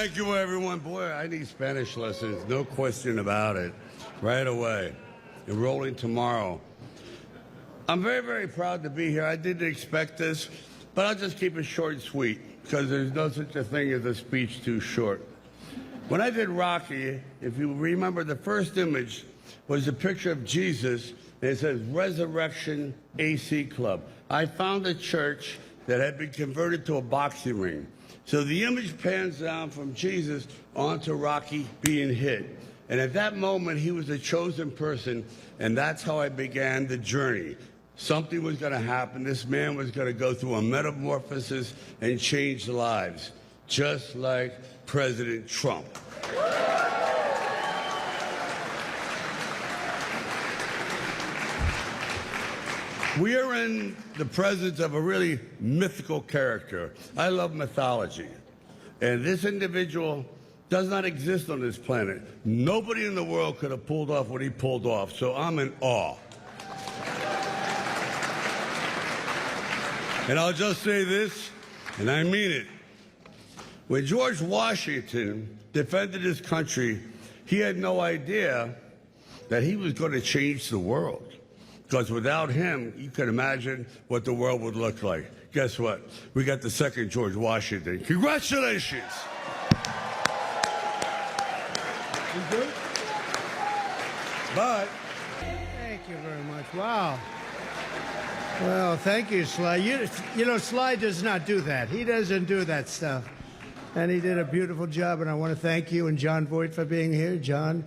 Thank you, everyone. Boy, I need Spanish lessons, no question about it, right away. Enrolling tomorrow. I'm very, very proud to be here. I didn't expect this, but I'll just keep it short and sweet, because there's no such a thing as a speech too short. When I did Rocky, if you remember, the first image was a picture of Jesus, and it says Resurrection AC Club. I found a church that had been converted to a boxing ring. So the image pans down from Jesus onto Rocky being hit. And at that moment, he was a chosen person, and that's how I began the journey. Something was going to happen. This man was going to go through a metamorphosis and change lives, just like President Trump. We are in the presence of a really mythical character. I love mythology. And this individual does not exist on this planet. Nobody in the world could have pulled off what he pulled off, so I'm in awe. And I'll just say this, and I mean it. When George Washington defended his country, he had no idea that he was going to change the world. Because without him, you can imagine what the world would look like. Guess what? We got the second George Washington. Congratulations! But thank you very much. Wow. Well, thank you, Sly. You know, Sly does not do that. He doesn't do that stuff. And he did a beautiful job, and I want to thank you and John Voight for being here. John,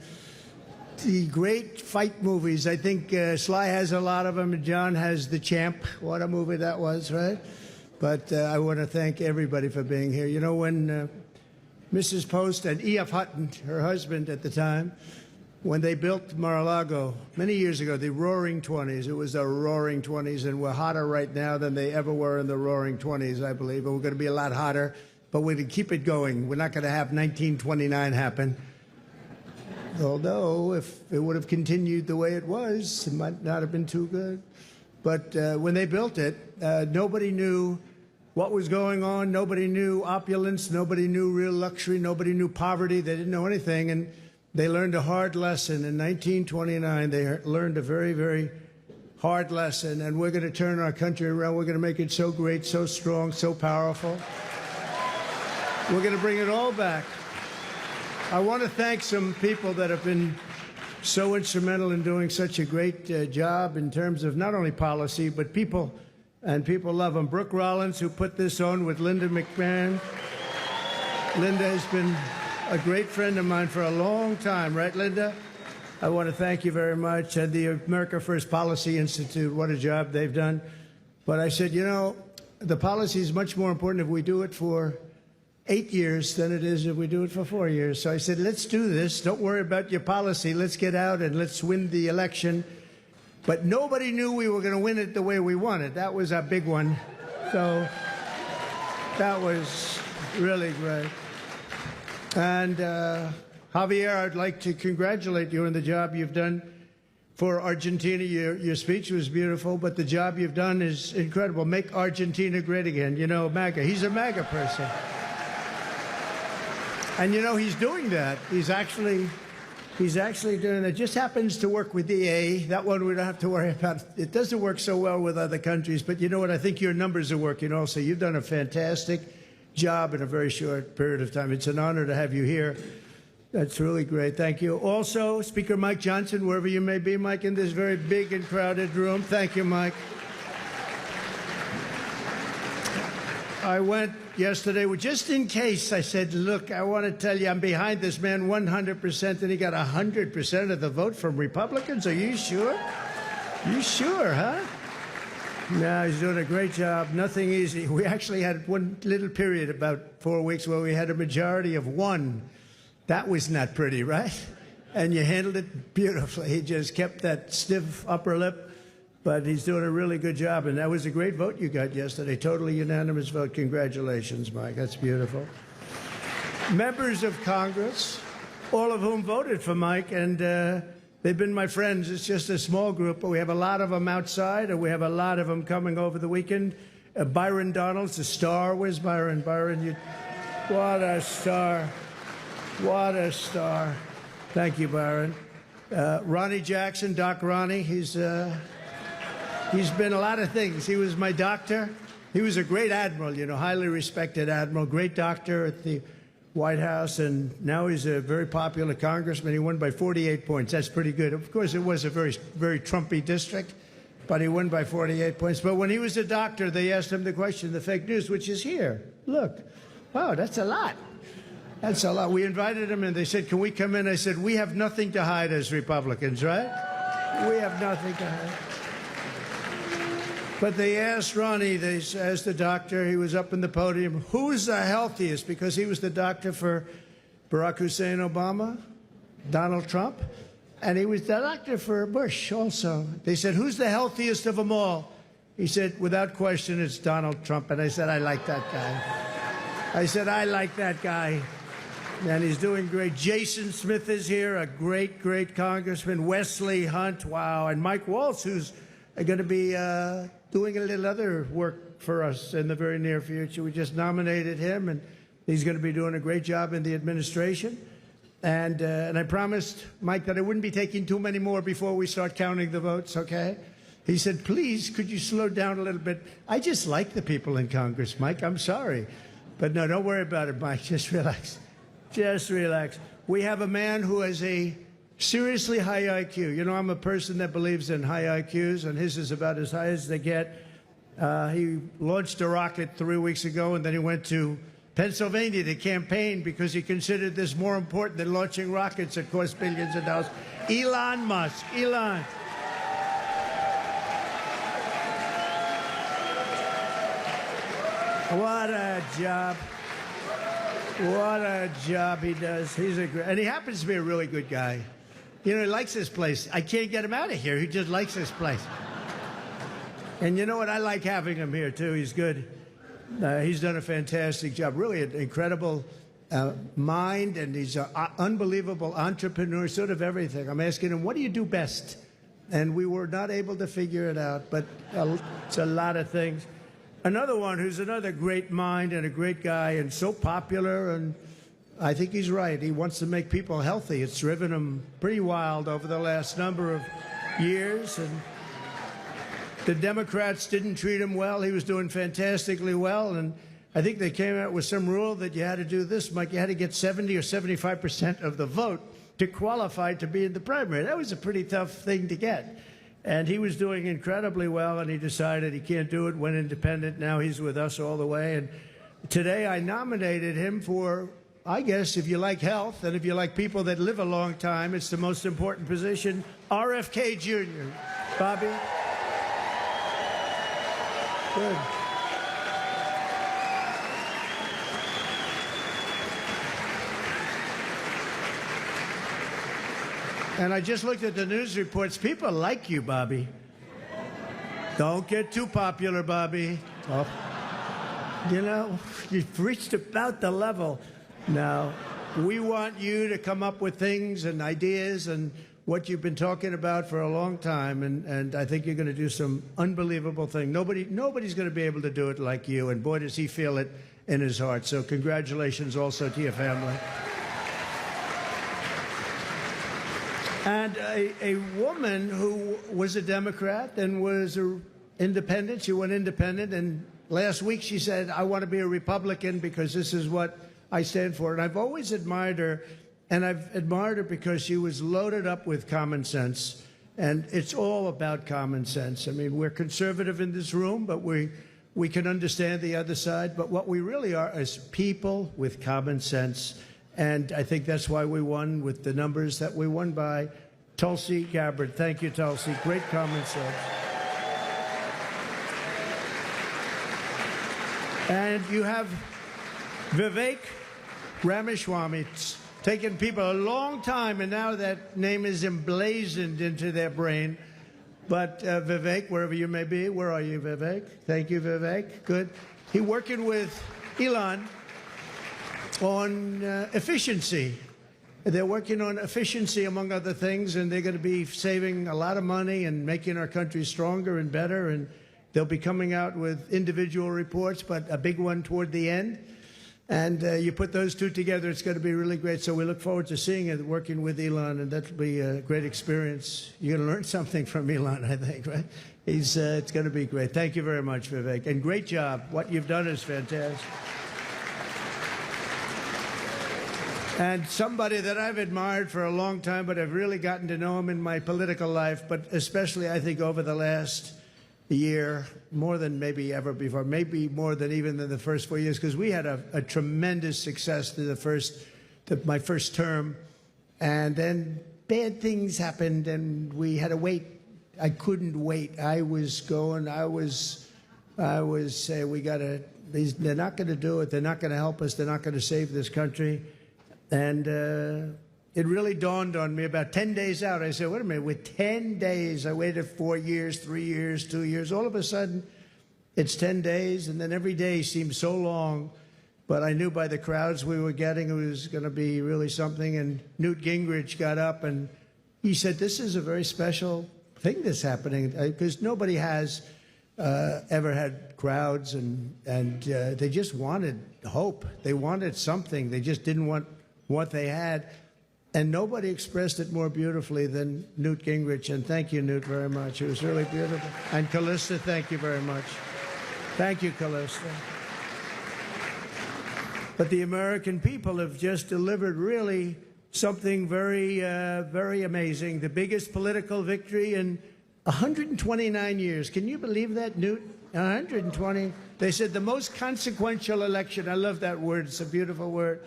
the great fight movies, I think Sly has a lot of them, and John has The Champ. What a movie that was, right? But I want to thank everybody for being here. You know, when Mrs. Post and E.F. Hutton, her husband at the time, when they built Mar-a-Lago many years ago, the Roaring 20s, it was the Roaring 20s, and we're hotter right now than they ever were in the Roaring 20s, I believe, and we're going to be a lot hotter, but we're going to keep it going. We're not going to have 1929 happen. Although, if it would have continued the way it was, it might not have been too good. But when they built it, nobody knew what was going on. Nobody knew opulence. Nobody knew real luxury. Nobody knew poverty. They didn't know anything. And they learned a hard lesson. In 1929, they learned a very, very hard lesson. And we're going to turn our country around. We're going to make it so great, so strong, so powerful. We're going to bring it all back. I want to thank some people that have been so instrumental in doing such a great job in terms of not only policy, but people, and people love them. Brooke Rollins, who put this on with Linda McMahon. Linda has been a great friend of mine for a long time, right, Linda? I want to thank you very much. And the America First Policy Institute, what a job they've done. But I said, you know, the policy is much more important if we do it for 8 years than it is if we do it for 4 years. So I said, let's do this. Don't worry about your policy. Let's get out and let's win the election. But nobody knew we were going to win it the way we wanted. That was our big one. So that was really great. And Javier, I'd like to congratulate you on the job you've done for Argentina. Your speech was beautiful, but the job you've done is incredible. Make Argentina great again. You know, MAGA. He's a MAGA person. And, you know, he's doing that. He's actually doing that. Just happens to work with EA. That one we don't have to worry about. It doesn't work so well with other countries. But you know what? I think your numbers are working also. You've done a fantastic job in a very short period of time. It's an honor to have you here. That's really great. Thank you. Also, Speaker Mike Johnson, wherever you may be, Mike, in this very big and crowded room. Thank you, Mike. I went yesterday, just in case, I said, look, I want to tell you I'm behind this man 100%, and he got 100% of the vote from Republicans. Are you sure? You sure, huh? No, he's doing a great job. Nothing easy. We actually had one little period, about 4 weeks, where we had a majority of 1. That was not pretty, right? And you handled it beautifully. He just kept that stiff upper lip. But he's doing a really good job, and that was a great vote you got yesterday. Totally unanimous vote. Congratulations, Mike. That's beautiful. Members of Congress, all of whom voted for Mike, and they've been my friends. It's just a small group, but we have a lot of them outside, and we have a lot of them coming over the weekend. Byron Donalds, the star. Where's Byron? Byron, What a star. What a star. Thank you, Byron. Ronnie Jackson, Doc Ronnie, he's been a lot of things. He was my doctor. He was a great admiral, you know, highly respected admiral, great doctor at the White House, and now he's a very popular congressman. He won by 48 points. That's pretty good. Of course, it was a very, very Trumpy district, but he won by 48 points. But when he was a doctor, they asked him the question, the fake news, which is here. Look, wow, that's a lot. That's a lot. We invited him, and they said, can we come in? I said, we have nothing to hide as Republicans, right? We have nothing to hide. But they asked Ronnie, they asked the doctor, he was up in the podium, who's the healthiest? Because he was the doctor for Barack Hussein Obama, Donald Trump, and he was the doctor for Bush also. They said, who's the healthiest of them all? He said, without question, it's Donald Trump. And I said, I like that guy. I said, I like that guy. And he's doing great. Jason Smith is here, a great, great congressman. Wesley Hunt, wow. And Mike Waltz, who's going to be doing a little other work for us in the very near future. We just nominated him, and he's going to be doing a great job in the administration. And I promised Mike that I wouldn't be taking too many more before we start counting the votes, okay? He said, please, could you slow down a little bit? I just like the people in Congress, Mike. I'm sorry. But no, don't worry about it, Mike. Just relax. Just relax. We have a man who has a seriously high IQ. You know, I'm a person that believes in high IQs, and his is about as high as they get. He launched a rocket 3 weeks ago, and then he went to Pennsylvania to campaign because he considered this more important than launching rockets that cost billions of dollars. Elon Musk. Elon. What a job. What a job he does. He's a great, and he happens to be a really good guy. You know, he likes this place. I can't get him out of here. He just likes this place. And you know what? I like having him here, too. He's good. He's done a fantastic job. Really an incredible mind, and he's an unbelievable entrepreneur, sort of everything. I'm asking him, what do you do best? And we were not able to figure it out, but it's a lot of things. Another one who's another great mind and a great guy and so popular, and I think he's right. He wants to make people healthy. It's driven him pretty wild over the last number of years, and the Democrats didn't treat him well. He was doing fantastically well, and I think they came out with some rule that you had to do this, Mike. You had to get 70 or 75% of the vote to qualify to be in the primary. That was a pretty tough thing to get. And he was doing incredibly well, and he decided he can't do it, went independent. Now he's with us all the way. And today I nominated him for, I guess, if you like health and if you like people that live a long time, it's the most important position, RFK Jr. Bobby? Good. And I just looked at the news reports. People like you, Bobby. Don't get too popular, Bobby. Oh. You know, you've reached about the level. Now, we want you to come up with things and ideas and what you've been talking about for a long time, and I think you're going to do some unbelievable thing. Nobody's going to be able to do it like you, and boy, does he feel it in his heart. So congratulations also to your family. And a woman who was a Democrat and was an independent, she went independent, and last week she said, I want to be a Republican because this is what I stand for. And I've always admired her, and I've admired her because she was loaded up with common sense. And it's all about common sense. I mean, we're conservative in this room, but we can understand the other side. But what we really are is people with common sense. And I think that's why we won with the numbers that we won by. Tulsi Gabbard. Thank you, Tulsi. Great common sense. And you have Vivek Ramaswamy. It's taken people a long time, and now that name is emblazoned into their brain. But Vivek, wherever you may be, where are you, Vivek? Thank you, Vivek. Good. He's working with Elon on efficiency. They're working on efficiency, among other things, and they're going to be saving a lot of money and making our country stronger and better, and they'll be coming out with individual reports, but a big one toward the end. And you put those two together, it's going to be really great. So we look forward to seeing it, working with Elon, and that'll be a great experience. You're going to learn something from Elon, I think, right? It's going to be great. Thank you very much, Vivek. And great job. What you've done is fantastic. And somebody that I've admired for a long time, but I've really gotten to know him in my political life, but especially, I think, over the last year, more than maybe ever before, maybe more than even in the first 4 years, because we had a tremendous success to my first term, and then bad things happened, and we had to wait. I couldn't wait. I was saying, we got to, they're not going to do it. They're not going to help us. They're not going to save this country. And it really dawned on me about 10 days out. I said, wait a minute, with 10 days, I waited 4 years, 3 years, 2 years. All of a sudden, it's 10 days, and then every day seemed so long. But I knew by the crowds we were getting it was going to be really something. And Newt Gingrich got up, and he said, this is a very special thing that's happening, because nobody has ever had crowds, and they just wanted hope. They wanted something. They just didn't want what they had. And nobody expressed it more beautifully than Newt Gingrich. And thank you, Newt, very much. It was really beautiful. And Callista, thank you very much. Thank you, Callista. But the American people have just delivered really something very, very amazing. The biggest political victory in 129 years. Can you believe that, Newt? 120. They said the most consequential election. I love that word. It's a beautiful word.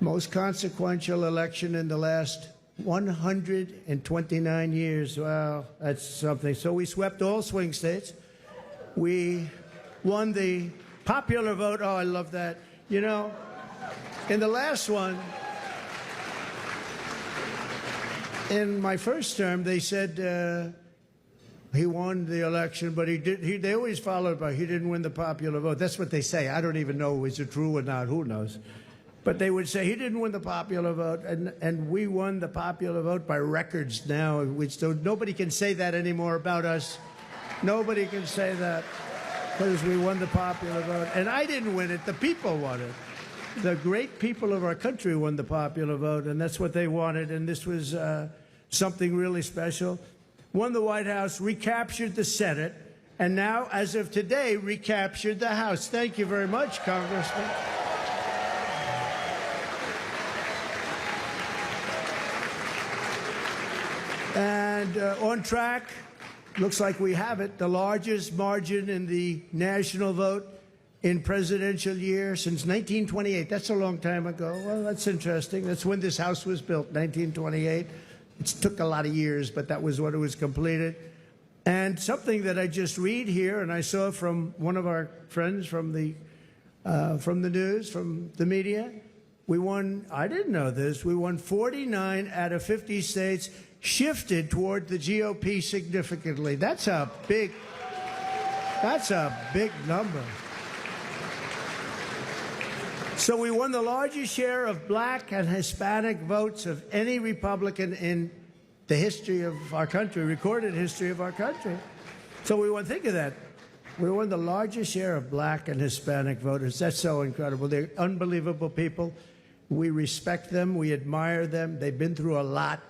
Most consequential election in the last 129 years. Wow, that's something. So we swept all swing states. We won the popular vote. Oh, I love that. You know, in the last one, in my first term, they said he won the election, but they always followed by he didn't win the popular vote. That's what they say. I don't even know is it true or not. Who knows? But they would say he didn't win the popular vote, and we won the popular vote by records now. Nobody can say that anymore about us. Nobody can say that because we won the popular vote. And I didn't win it. The people won it. The great people of our country won the popular vote, and that's what they wanted. And this was something really special. Won the White House, recaptured the Senate, and now, as of today, recaptured the House. Thank you very much, Congressman. And on track, looks like we have it, the largest margin in the national vote in presidential year since 1928. That's a long time ago. Well, that's interesting. That's when this House was built, 1928. It took a lot of years, but that was when it was completed. And something that I just read here, and I saw from one of our friends from the news, from the media, we won, I didn't know this, we won 49 out of 50 states, shifted toward the GOP significantly. That's a big number. So we won the largest share of black and Hispanic votes of any Republican in the history of our country, recorded history of our country. So we won, think of that. We won the largest share of black and Hispanic voters. That's so incredible. They're unbelievable people. We respect them. We admire them. They've been through a lot.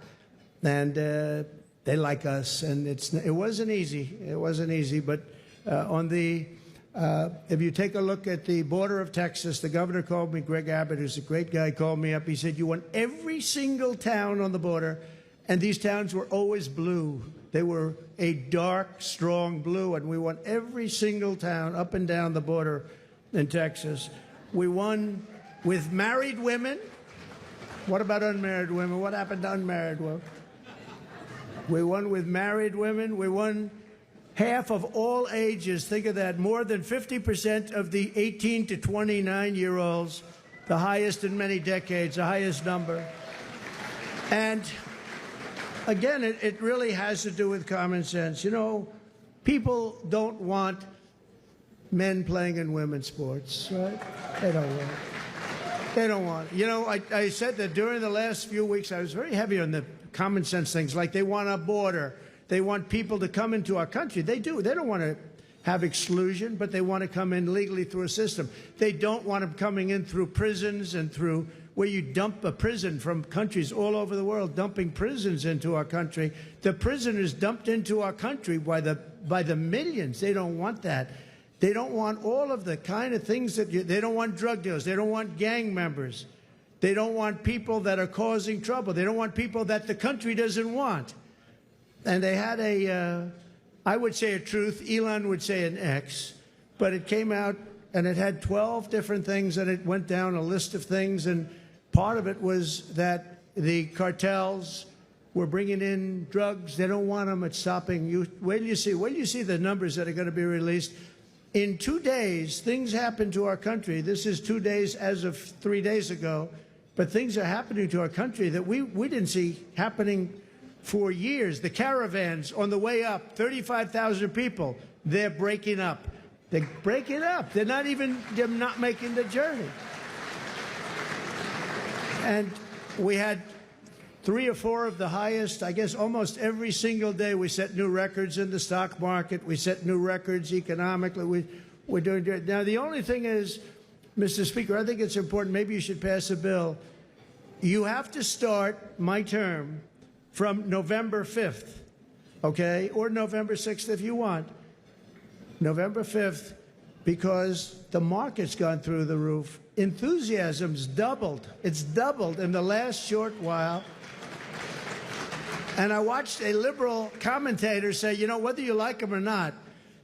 And they like us, and it wasn't easy. It wasn't easy, but if you take a look at the border of Texas, the governor called me, Greg Abbott, who's a great guy, called me up. He said, you won every single town on the border, and these towns were always blue. They were a dark, strong blue, and we won every single town up and down the border in Texas. We won with married women. What about unmarried women? What happened to unmarried women? We won with married women. We won half of all ages. Think of that. More than 50% of the 18 to 29-year-olds, the highest in many decades, the highest number. And again, it really has to do with common sense. You know, people don't want men playing in women's sports, right? They don't want it. They don't want it. You know, I said that during the last few weeks, I was very heavy on the common sense things, like they want a border. They want people to come into our country. They do. They don't want to have exclusion, but they want to come in legally through a system. They don't want them coming in through prisons and through where you dump a prison from countries all over the world, dumping prisons into our country. The prisoners dumped into our country by the millions. They don't want that. They don't want all of the kind of things that they don't want drug dealers. They don't want gang members. They don't want people that are causing trouble. They don't want people that the country doesn't want. And they had I would say a truth, Elon would say an X, but it came out and it had 12 different things, and it went down a list of things, and part of it was that the cartels were bringing in drugs. They don't want them. It's stopping. Wait till you see the numbers that are going to be released. In 2 days, things happened to our country. This is 2 days as of 3 days ago, but things are happening to our country that we didn't see happening for years. The caravans on the way up, 35,000 people, they're breaking up. They're breaking up. They're not making the journey. And we had 3 or 4 of the highest, I guess almost every single day we set new records in the stock market. We set new records economically. We're doing it. Now, the only thing is, Mr. Speaker, I think it's important, maybe you should pass a bill. You have to start my term from November 5th, okay, or November 6th if you want. November 5th, because the market's gone through the roof. Enthusiasm's doubled. It's doubled in the last short while. And I watched a liberal commentator say, you know, whether you like him or not,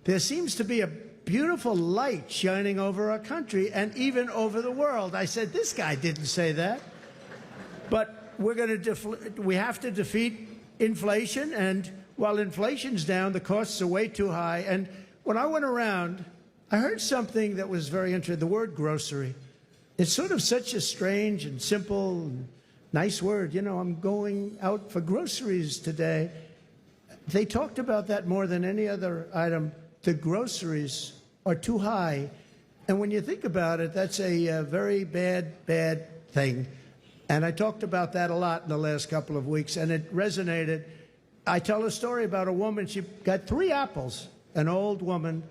there seems to be a beautiful light shining over our country and even over the world. I said, this guy didn't say that. But we have to defeat inflation, and while inflation's down, the costs are way too high. And when I went around, I heard something that was very interesting, the word grocery. It's sort of such a strange and simple and nice word. You know, I'm going out for groceries today. They talked about that more than any other item. The groceries are too high. And when you think about it, that's a very bad thing. And I talked about that a lot in the last couple of weeks, and it resonated. I tell a story about a woman. She got 3 apples, an old woman.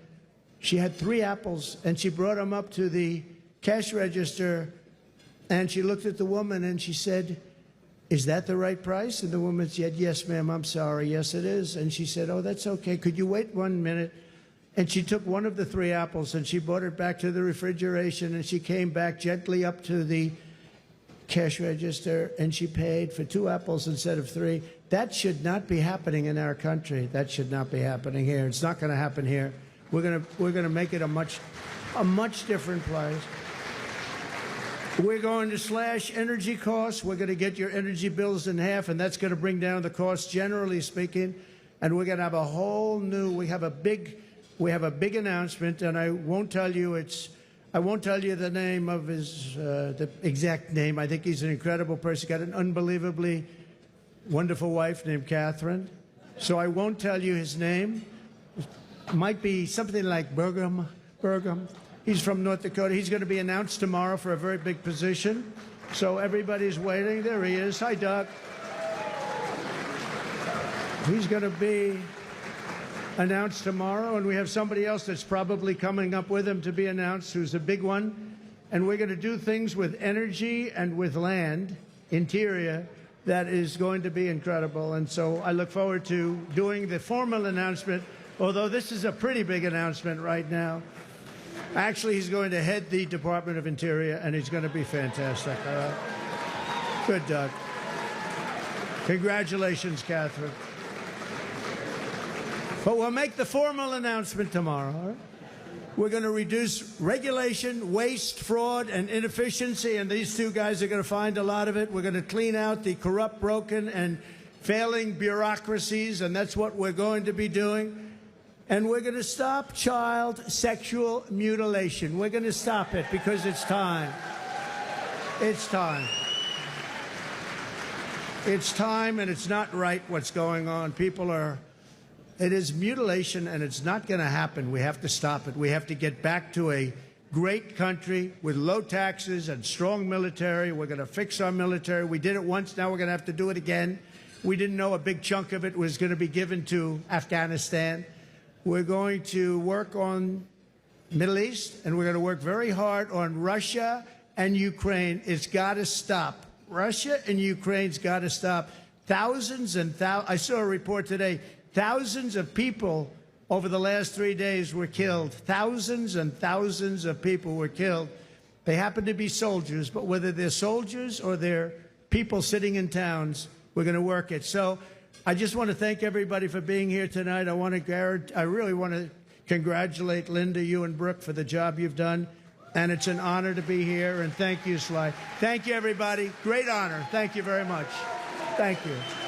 She had 3 apples, and she brought them up to the cash register, and she looked at the woman, and she said, is that the right price? And the woman said, yes, ma'am, I'm sorry. Yes, it is. And she said, oh, that's okay. Could you wait 1 minute? And she took one of the 3 apples, and she brought it back to the refrigeration, and she came back gently up to the cash register, and she paid for 2 apples instead of 3. That should not be happening in our country. That should not be happening here. It's not going to happen here. We're going to make it a much different place. We're going to slash energy costs. We're going to get your energy bills in half, and that's going to bring down the costs, generally speaking. And we're going to have a whole new. We have a big announcement, and I won't tell you the name of his, the exact name. I think he's an incredible person. He's got an unbelievably wonderful wife named Catherine. So I won't tell you his name. It might be something like Burgum. He's from North Dakota. He's going to be announced tomorrow for a very big position. So everybody's waiting. There he is. Hi, Doug. He's going to be announced tomorrow, and we have somebody else that's probably coming up with him to be announced, who's a big one. And we're going to do things with energy and with land, interior, that is going to be incredible. And so I look forward to doing the formal announcement, although this is a pretty big announcement right now. Actually, he's going to head the Department of Interior, and he's going to be fantastic. All right? Good, Doug. Congratulations, Catherine. But we'll make the formal announcement tomorrow. All right? We're going to reduce regulation, waste, fraud, and inefficiency, and these 2 guys are going to find a lot of it. We're going to clean out the corrupt, broken, and failing bureaucracies, and that's what we're going to be doing. And we're going to stop child sexual mutilation. We're going to stop it because it's time. It's time. It's time, and it's not right what's going on. It is mutilation, and it's not going to happen. We have to stop it. We have to get back to a great country with low taxes and strong military. We're going to fix our military. We did it once. Now we're going to have to do it again. We didn't know a big chunk of it was going to be given to Afghanistan. We're going to work on Middle East, and we're going to work very hard on Russia and Ukraine. It's got to stop. Russia and Ukraine's got to stop. Thousands and thousands. I saw a report today. Thousands of people over the last 3 days were killed. Thousands and thousands of people were killed. They happen to be soldiers, but whether they're soldiers or they're people sitting in towns, we're going to work it. So I just want to thank everybody for being here tonight. I really want to congratulate Linda, you and Brooke for the job you've done. And it's an honor to be here. And thank you, Sly. Thank you, everybody. Great honor. Thank you very much. Thank you.